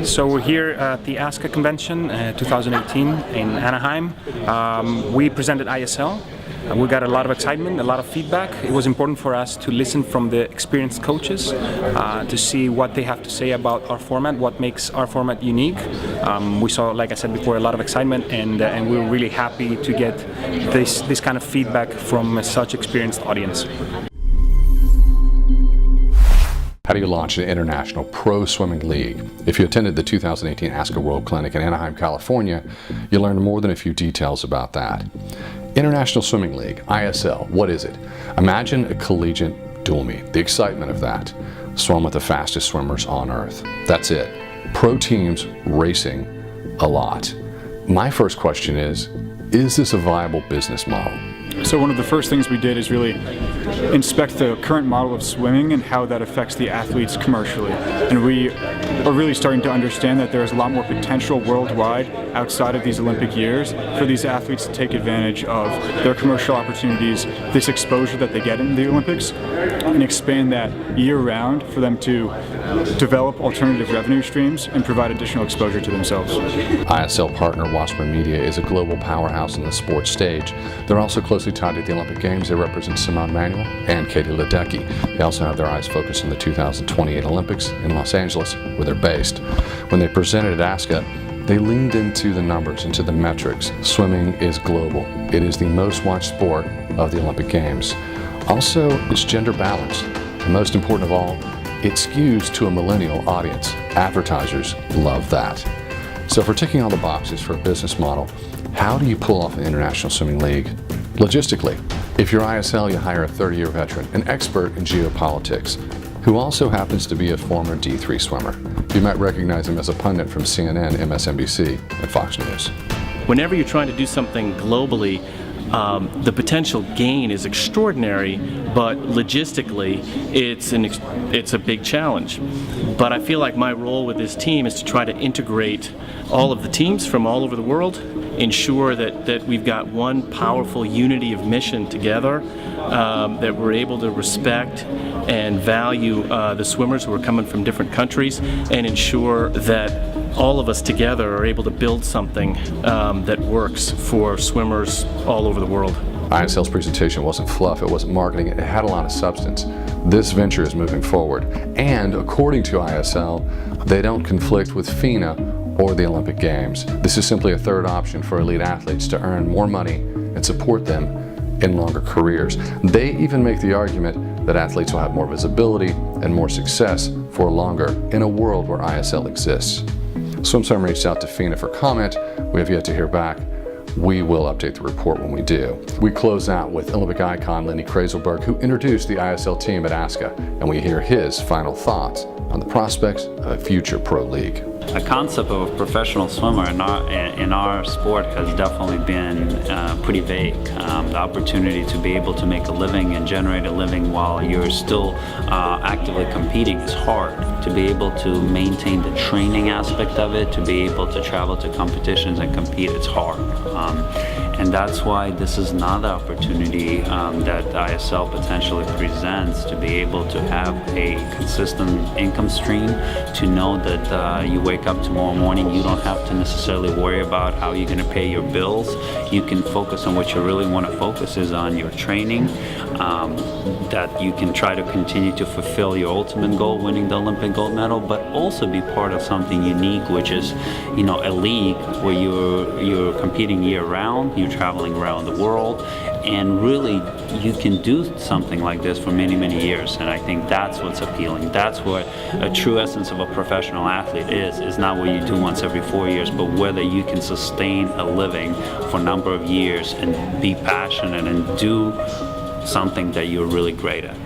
So we're here at the ASCA convention 2018 in Anaheim. We presented ISL. We got a lot of excitement, a lot of feedback. It was important for us to listen from the experienced coaches to see what they have to say about our format, what makes our format unique. We saw, like I said before, a lot of excitement, and we were really happy to get this kind of feedback from such experienced audience. How do you launch an international pro swimming league? If you attended the 2018 ASCA World Clinic in Anaheim, California, you learned more than a few details about that. International Swimming League, ISL, what is it? Imagine a collegiate dual meet, the excitement of that. Swim with the fastest swimmers on earth. That's it. Pro teams racing a lot. My first question is this a viable business model? So one of the first things we did is really inspect the current model of swimming and how that affects the athletes commercially. And we are really starting to understand that there is a lot more potential worldwide outside of these Olympic years for these athletes to take advantage of their commercial opportunities, this exposure that they get in the Olympics, and expand that year-round for them to develop alternative revenue streams and provide additional exposure to themselves. ISL partner Washburn Media is a global powerhouse in the sports stage. They're also closely tied to the Olympic Games. They represent Simone Manuel and Katie Ledecky. They also have their eyes focused on the 2028 Olympics in Los Angeles, where they're based. When they presented at ASCA, they leaned into the numbers, into the metrics. Swimming is global. It is the most watched sport of the Olympic Games. Also, it's gender balanced. And most important of all, it skews to a millennial audience. Advertisers love that. So if we're ticking all the boxes for a business model, how do you pull off an international swimming league? Logistically, if you're ISL, you hire a 30-year veteran, an expert in geopolitics, who also happens to be a former D3 swimmer. You might recognize him as a pundit from CNN, MSNBC, and Fox News. Whenever you're trying to do something globally, the potential gain is extraordinary, but logistically, it's a big challenge. But I feel like my role with this team is to try to integrate all of the teams from all over the world, ensure that we've got one powerful unity of mission together, that we're able to respect and value the swimmers who are coming from different countries, and ensure that all of us together are able to build something that works for swimmers all over the world. ISL's presentation wasn't fluff, it wasn't marketing, it had a lot of substance. This venture is moving forward, and according to ISL, they don't conflict with FINA or the Olympic Games. This is simply a third option for elite athletes to earn more money and support them in longer careers. They even make the argument that athletes will have more visibility and more success for longer in a world where ISL exists. SwimSwam reached out to FINA for comment. We have yet to hear back. We will update the report when we do. We close out with Olympic icon Lenny Krazelberg, who introduced the ISL team at ASCA, and we hear his final thoughts on the prospects of a future pro league. The concept of a professional swimmer in our sport has definitely been pretty vague. The opportunity to be able to make a living and generate a living while you're still actively competing is hard. To be able to maintain the training aspect of it, to be able to travel to competitions and compete, it's hard. And that's why this is not the opportunity that ISL potentially presents, to be able to have a consistent income stream, to know that you wake up tomorrow morning, you don't have to necessarily worry about how you're going to pay your bills. You can focus on what you really want to focus is on your training, that you can try to continue to fulfill your ultimate goal, winning the Olympic gold medal, but also be part of something unique, which is, a league where you're competing year-round, you're traveling around the world, and really you can do something like this for many, many years. And I think that's what's appealing. That's what a true essence of a professional athlete is not what you do once every 4 years, but whether you can sustain a living for a number of years and be passionate and do something that you're really great at.